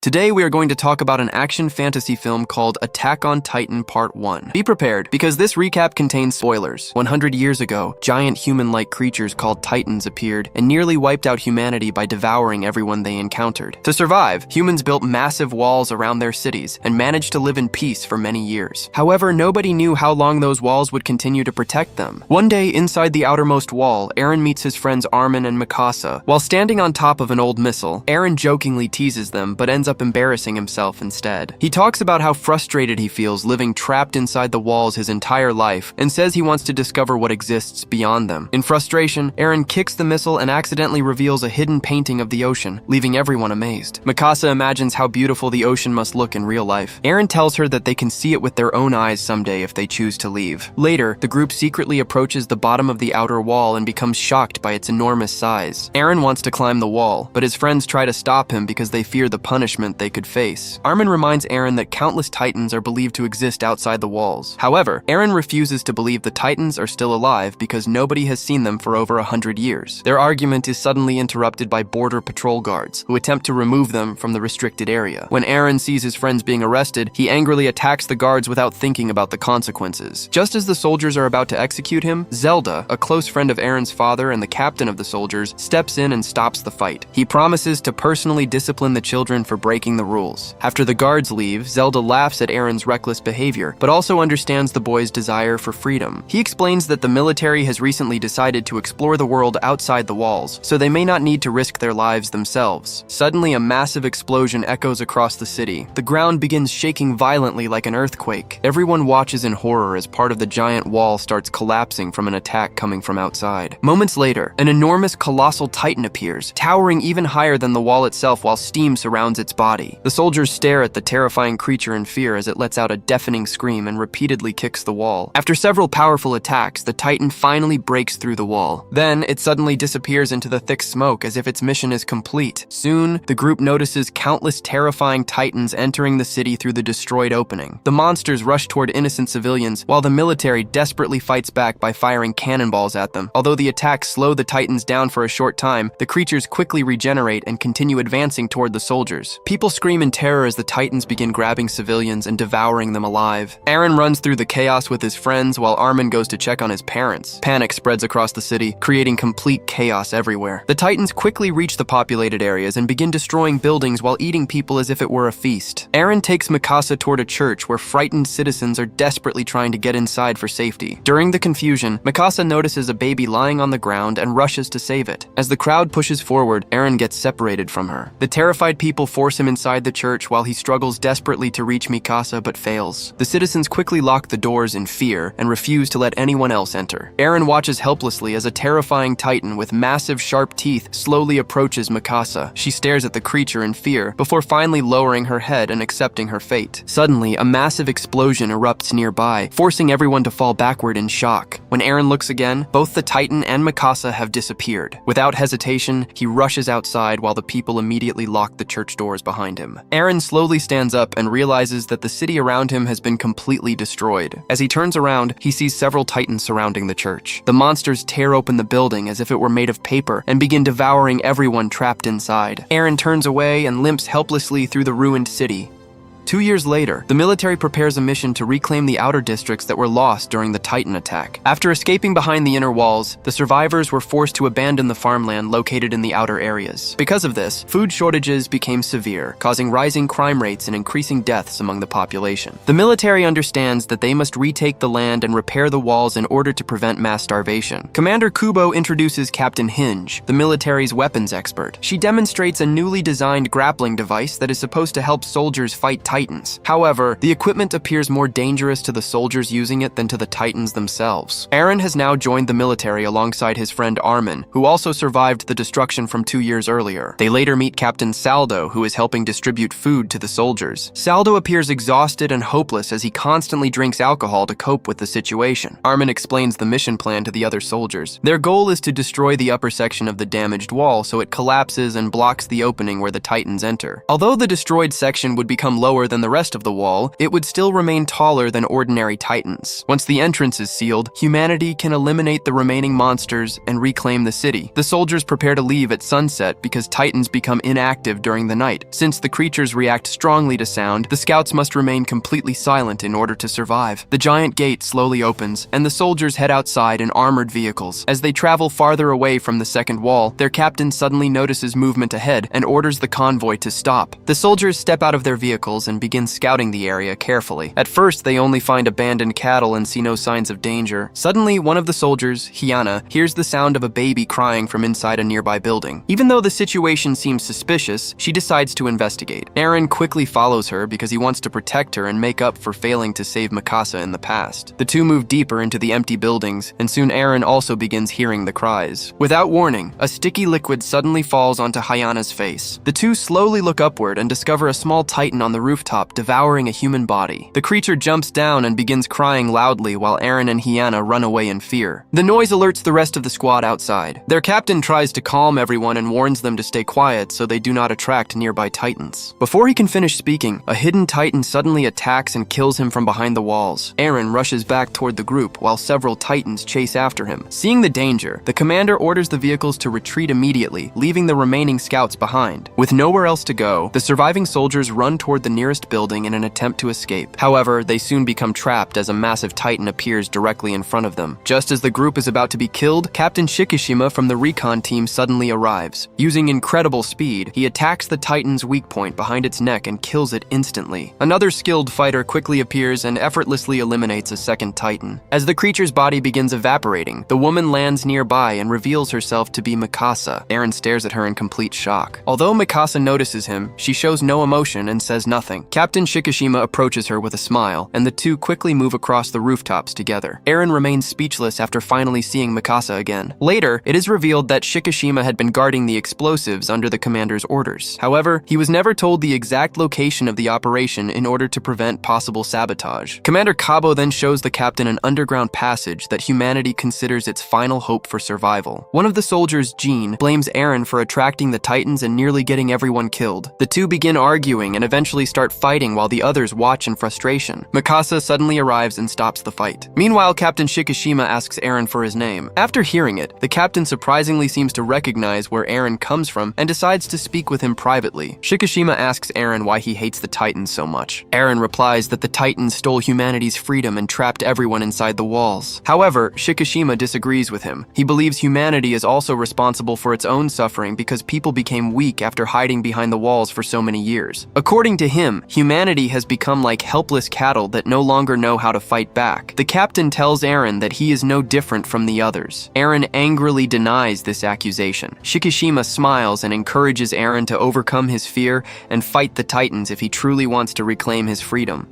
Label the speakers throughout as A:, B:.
A: Today we are going to talk about an action fantasy film called Attack on Titan Part 1. Be prepared, because this recap contains spoilers. 100 years ago, giant human-like creatures called Titans appeared and nearly wiped out humanity by devouring everyone they encountered. To survive, humans built massive walls around their cities and managed to live in peace for many years. However, nobody knew how long those walls would continue to protect them. One day, inside the outermost wall, Eren meets his friends Armin and Mikasa. While standing on top of an old missile, Eren jokingly teases them but ends up embarrassing himself instead. He talks about how frustrated he feels living trapped inside the walls his entire life and says he wants to discover what exists beyond them. In frustration, Eren kicks the missile and accidentally reveals a hidden painting of the ocean, leaving everyone amazed. Mikasa imagines how beautiful the ocean must look in real life. Eren tells her that they can see it with their own eyes someday if they choose to leave. Later, the group secretly approaches the bottom of the outer wall and becomes shocked by its enormous size. Eren wants to climb the wall, but his friends try to stop him because they fear the punishment they could face. Armin reminds Eren that countless Titans are believed to exist outside the walls. However, Eren refuses to believe the Titans are still alive because nobody has seen them for over 100 years. Their argument is suddenly interrupted by border patrol guards, who attempt to remove them from the restricted area. When Eren sees his friends being arrested, he angrily attacks the guards without thinking about the consequences. Just as the soldiers are about to execute him, Zelda, a close friend of Eren's father and the captain of the soldiers, steps in and stops the fight. He promises to personally discipline the children for breaking the rules. After the guards leave, Zelda laughs at Eren's reckless behavior, but also understands the boy's desire for freedom. He explains that the military has recently decided to explore the world outside the walls, so they may not need to risk their lives themselves. Suddenly, a massive explosion echoes across the city. The ground begins shaking violently like an earthquake. Everyone watches in horror as part of the giant wall starts collapsing from an attack coming from outside. Moments later, an enormous colossal titan appears, towering even higher than the wall itself while steam surrounds its body. The soldiers stare at the terrifying creature in fear as it lets out a deafening scream and repeatedly kicks the wall. After several powerful attacks, the titan finally breaks through the wall. Then, it suddenly disappears into the thick smoke as if its mission is complete. Soon, the group notices countless terrifying titans entering the city through the destroyed opening. The monsters rush toward innocent civilians, while the military desperately fights back by firing cannonballs at them. Although the attacks slow the titans down for a short time, the creatures quickly regenerate and continue advancing toward the soldiers. People scream in terror as the Titans begin grabbing civilians and devouring them alive. Eren runs through the chaos with his friends while Armin goes to check on his parents. Panic spreads across the city, creating complete chaos everywhere. The Titans quickly reach the populated areas and begin destroying buildings while eating people as if it were a feast. Eren takes Mikasa toward a church where frightened citizens are desperately trying to get inside for safety. During the confusion, Mikasa notices a baby lying on the ground and rushes to save it. As the crowd pushes forward, Eren gets separated from her. The terrified people force him inside the church while he struggles desperately to reach Mikasa but fails. The citizens quickly lock the doors in fear and refuse to let anyone else enter. Eren watches helplessly as a terrifying titan with massive sharp teeth slowly approaches Mikasa. She stares at the creature in fear before finally lowering her head and accepting her fate. Suddenly, a massive explosion erupts nearby, forcing everyone to fall backward in shock. When Eren looks again, both the titan and Mikasa have disappeared. Without hesitation, he rushes outside while the people immediately lock the church doors behind him. Eren slowly stands up and realizes that the city around him has been completely destroyed. As he turns around, he sees several titans surrounding the church. The monsters tear open the building as if it were made of paper and begin devouring everyone trapped inside. Eren turns away and limps helplessly through the ruined city. 2 years later, the military prepares a mission to reclaim the outer districts that were lost during the Titan attack. After escaping behind the inner walls, the survivors were forced to abandon the farmland located in the outer areas. Because of this, food shortages became severe, causing rising crime rates and increasing deaths among the population. The military understands that they must retake the land and repair the walls in order to prevent mass starvation. Commander Kubo introduces Captain Hinge, the military's weapons expert. She demonstrates a newly designed grappling device that is supposed to help soldiers fight Titans. However, the equipment appears more dangerous to the soldiers using it than to the Titans themselves. Eren has now joined the military alongside his friend Armin, who also survived the destruction from 2 years earlier. They later meet Captain Saldo, who is helping distribute food to the soldiers. Saldo appears exhausted and hopeless as he constantly drinks alcohol to cope with the situation. Armin explains the mission plan to the other soldiers. Their goal is to destroy the upper section of the damaged wall so it collapses and blocks the opening where the Titans enter. Although the destroyed section would become lower lower than the rest of the wall, it would still remain taller than ordinary titans. Once the entrance is sealed, humanity can eliminate the remaining monsters and reclaim the city. The soldiers prepare to leave at sunset because titans become inactive during the night. Since the creatures react strongly to sound, the scouts must remain completely silent in order to survive. The giant gate slowly opens, and the soldiers head outside in armored vehicles. As they travel farther away from the second wall, their captain suddenly notices movement ahead and orders the convoy to stop. The soldiers step out of their vehicles and begin scouting the area carefully. At first, they only find abandoned cattle and see no signs of danger. Suddenly, one of the soldiers, Hyana, hears the sound of a baby crying from inside a nearby building. Even though the situation seems suspicious, she decides to investigate. Eren quickly follows her because he wants to protect her and make up for failing to save Mikasa in the past. The two move deeper into the empty buildings, and soon Eren also begins hearing the cries. Without warning, a sticky liquid suddenly falls onto Hyana's face. The two slowly look upward and discover a small titan on the rooftop devouring a human body. The creature jumps down and begins crying loudly while Eren and Hyana run away in fear. The noise alerts the rest of the squad outside. Their captain tries to calm everyone and warns them to stay quiet so they do not attract nearby titans. Before he can finish speaking, a hidden titan suddenly attacks and kills him from behind the walls. Eren rushes back toward the group while several titans chase after him. Seeing the danger, the commander orders the vehicles to retreat immediately, leaving the remaining scouts behind. With nowhere else to go, the surviving soldiers run toward the nearest building in an attempt to escape. However, they soon become trapped as a massive titan appears directly in front of them. Just as the group is about to be killed, Captain Shikishima from the recon team suddenly arrives. Using incredible speed, he attacks the titan's weak point behind its neck and kills it instantly. Another skilled fighter quickly appears and effortlessly eliminates a second titan. As the creature's body begins evaporating, the woman lands nearby and reveals herself to be Mikasa. Eren stares at her in complete shock. Although Mikasa notices him, she shows no emotion and says nothing. Captain Shikishima approaches her with a smile, and the two quickly move across the rooftops together. Eren remains speechless after finally seeing Mikasa again. Later, it is revealed that Shikishima had been guarding the explosives under the commander's orders. However, he was never told the exact location of the operation in order to prevent possible sabotage. Commander Kabo then shows the captain an underground passage that humanity considers its final hope for survival. One of the soldiers, Jean, blames Eren for attracting the titans and nearly getting everyone killed. The two begin arguing and eventually start fighting while the others watch in frustration. Mikasa suddenly arrives and stops the fight. Meanwhile, Captain Shikishima asks Eren for his name. After hearing it, the captain surprisingly seems to recognize where Eren comes from and decides to speak with him privately. Shikishima asks Eren why he hates the titans so much. Eren replies that the titans stole humanity's freedom and trapped everyone inside the walls. However, Shikishima disagrees with him. He believes humanity is also responsible for its own suffering because people became weak after hiding behind the walls for so many years. According to him, humanity has become like helpless cattle that no longer know how to fight back. The captain tells Eren that he is no different from the others. Eren angrily denies this accusation. Shikishima smiles and encourages Eren to overcome his fear and fight the titans if he truly wants to reclaim his freedom.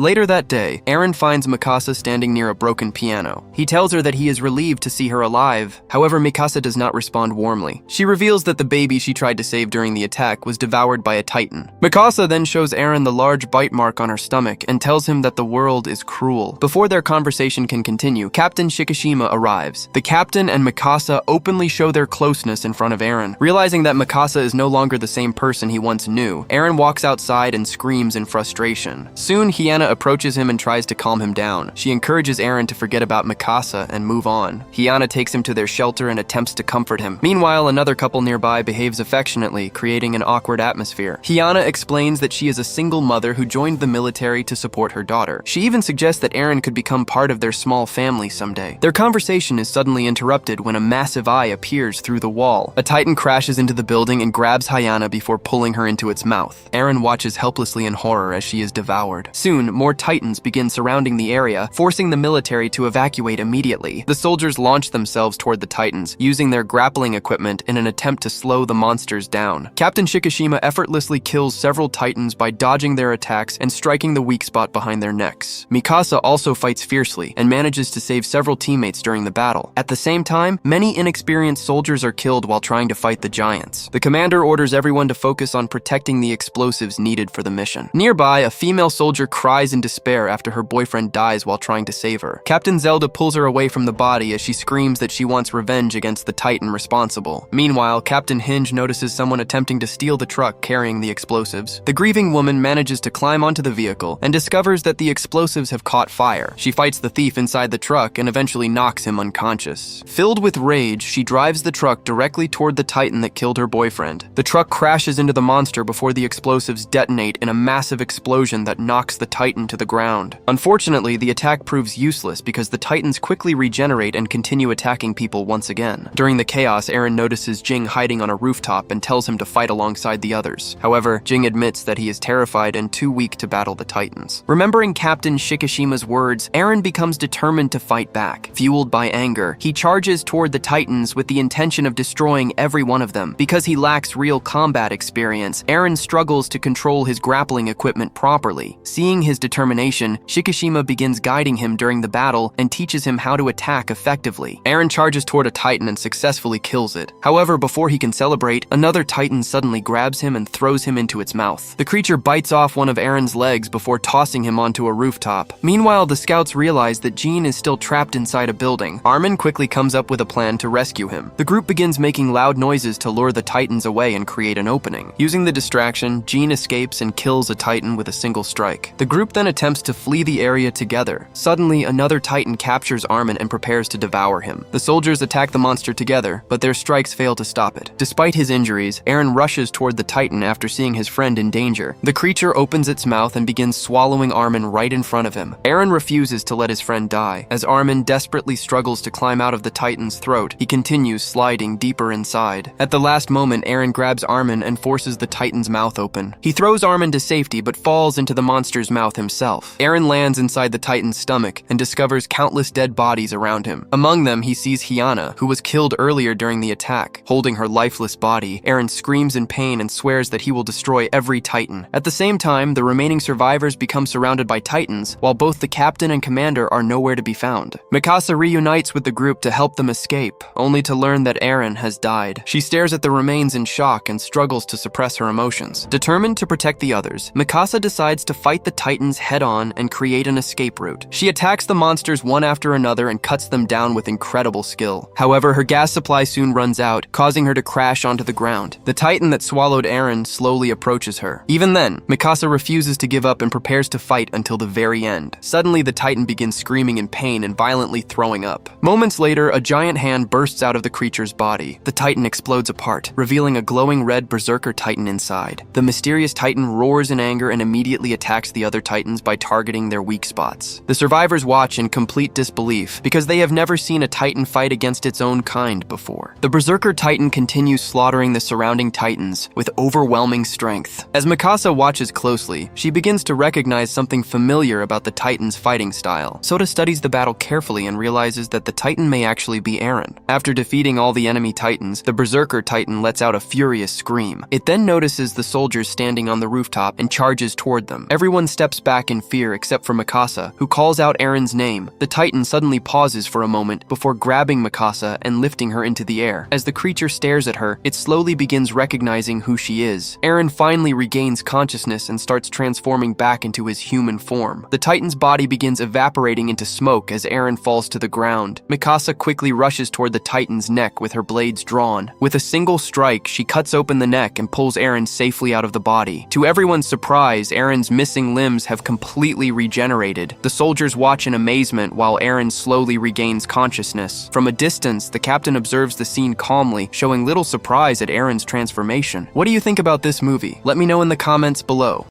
A: Later that day, Eren finds Mikasa standing near a broken piano. He tells her that he is relieved to see her alive. However, Mikasa does not respond warmly. She reveals that the baby she tried to save during the attack was devoured by a titan. Mikasa then shows Eren the large bite mark on her stomach and tells him that the world is cruel. Before their conversation can continue, Captain Shikishima arrives. The captain and Mikasa openly show their closeness in front of Eren. Realizing that Mikasa is no longer the same person he once knew, Eren walks outside and screams in frustration. Soon, Hyana approaches him and tries to calm him down. She encourages Eren to forget about Mikasa and move on. Hyana takes him to their shelter and attempts to comfort him. Meanwhile, another couple nearby behaves affectionately, creating an awkward atmosphere. Hyana explains that she is a single mother who joined the military to support her daughter. She even suggests that Eren could become part of their small family someday. Their conversation is suddenly interrupted when a massive eye appears through the wall. A titan crashes into the building and grabs Hyana before pulling her into its mouth. Eren watches helplessly in horror as she is devoured. Soon, more titans begin surrounding the area, forcing the military to evacuate immediately. The soldiers launch themselves toward the titans, using their grappling equipment in an attempt to slow the monsters down. Captain Shikishima effortlessly kills several titans by dodging their attacks and striking the weak spot behind their necks. Mikasa also fights fiercely and manages to save several teammates during the battle. At the same time, many inexperienced soldiers are killed while trying to fight the giants. The commander orders everyone to focus on protecting the explosives needed for the mission. Nearby, a female soldier cries cries in despair after her boyfriend dies while trying to save her. Captain Zelda pulls her away from the body as she screams that she wants revenge against the Titan responsible. Meanwhile, Captain Hinge notices someone attempting to steal the truck carrying the explosives. The grieving woman manages to climb onto the vehicle and discovers that the explosives have caught fire. She fights the thief inside the truck and eventually knocks him unconscious. Filled with rage, she drives the truck directly toward the Titan that killed her boyfriend. The truck crashes into the monster before the explosives detonate in a massive explosion that knocks the Titan to the ground. Unfortunately, the attack proves useless because the Titans quickly regenerate and continue attacking people once again. During the chaos, Eren notices Jing hiding on a rooftop and tells him to fight alongside the others. However, Jing admits that he is terrified and too weak to battle the Titans. Remembering Captain Shikishima's words, Eren becomes determined to fight back. Fueled by anger, he charges toward the Titans with the intention of destroying every one of them. Because he lacks real combat experience, Eren struggles to control his grappling equipment properly. Seeing his determination, Shikishima begins guiding him during the battle and teaches him how to attack effectively. Eren charges toward a Titan and successfully kills it. However, before he can celebrate, another Titan suddenly grabs him and throws him into its mouth. The creature bites off one of Eren's legs before tossing him onto a rooftop. Meanwhile, the scouts realize that Jean is still trapped inside a building. Armin quickly comes up with a plan to rescue him. The group begins making loud noises to lure the Titans away and create an opening. Using the distraction, Jean escapes and kills a Titan with a single strike. The group then attempts to flee the area together. Suddenly, another Titan captures Armin and prepares to devour him. The soldiers attack the monster together, but their strikes fail to stop it. Despite his injuries, Eren rushes toward the Titan after seeing his friend in danger. The creature opens its mouth and begins swallowing Armin right in front of him. Eren refuses to let his friend die. As Armin desperately struggles to climb out of the Titan's throat, he continues sliding deeper inside. At the last moment, Eren grabs Armin and forces the Titan's mouth open. He throws Armin to safety but falls into the monster's mouth himself. Eren lands inside the Titan's stomach and discovers countless dead bodies around him. Among them, he sees Hyana, who was killed earlier during the attack. Holding her lifeless body, Eren screams in pain and swears that he will destroy every Titan. At the same time, the remaining survivors become surrounded by Titans, while both the captain and commander are nowhere to be found. Mikasa reunites with the group to help them escape, only to learn that Eren has died. She stares at the remains in shock and struggles to suppress her emotions. Determined to protect the others, Mikasa decides to fight the Titans head-on and create an escape route. She attacks the monsters one after another and cuts them down with incredible skill. However, her gas supply soon runs out, causing her to crash onto the ground. The Titan that swallowed Eren slowly approaches her. Even then, Mikasa refuses to give up and prepares to fight until the very end. Suddenly, the Titan begins screaming in pain and violently throwing up. Moments later, a giant hand bursts out of the creature's body. The Titan explodes apart, revealing a glowing red berserker Titan inside. The mysterious Titan roars in anger and immediately attacks the other Titans by targeting their weak spots. The survivors watch in complete disbelief because they have never seen a Titan fight against its own kind before. The berserker Titan continues slaughtering the surrounding Titans with overwhelming strength. As Mikasa watches closely, she begins to recognize something familiar about the Titan's fighting style. Sota studies the battle carefully and realizes that the Titan may actually be Eren. After defeating all the enemy Titans, the berserker Titan lets out a furious scream. It then notices the soldiers standing on the rooftop and charges toward them. Everyone steps back in fear except for Mikasa, who calls out Eren's name. The Titan suddenly pauses for a moment before grabbing Mikasa and lifting her into the air. As the creature stares at her, it slowly begins recognizing who she is. Eren finally regains consciousness and starts transforming back into his human form. The Titan's body begins evaporating into smoke as Eren falls to the ground. Mikasa quickly rushes toward the Titan's neck with her blades drawn. With a single strike, she cuts open the neck and pulls Eren safely out of the body. To everyone's surprise, Eren's missing limbs have completely regenerated. The soldiers watch in amazement while Eren slowly regains consciousness. From a distance, the captain observes the scene calmly, showing little surprise at Eren's transformation. What do you think about this movie? Let me know in the comments below.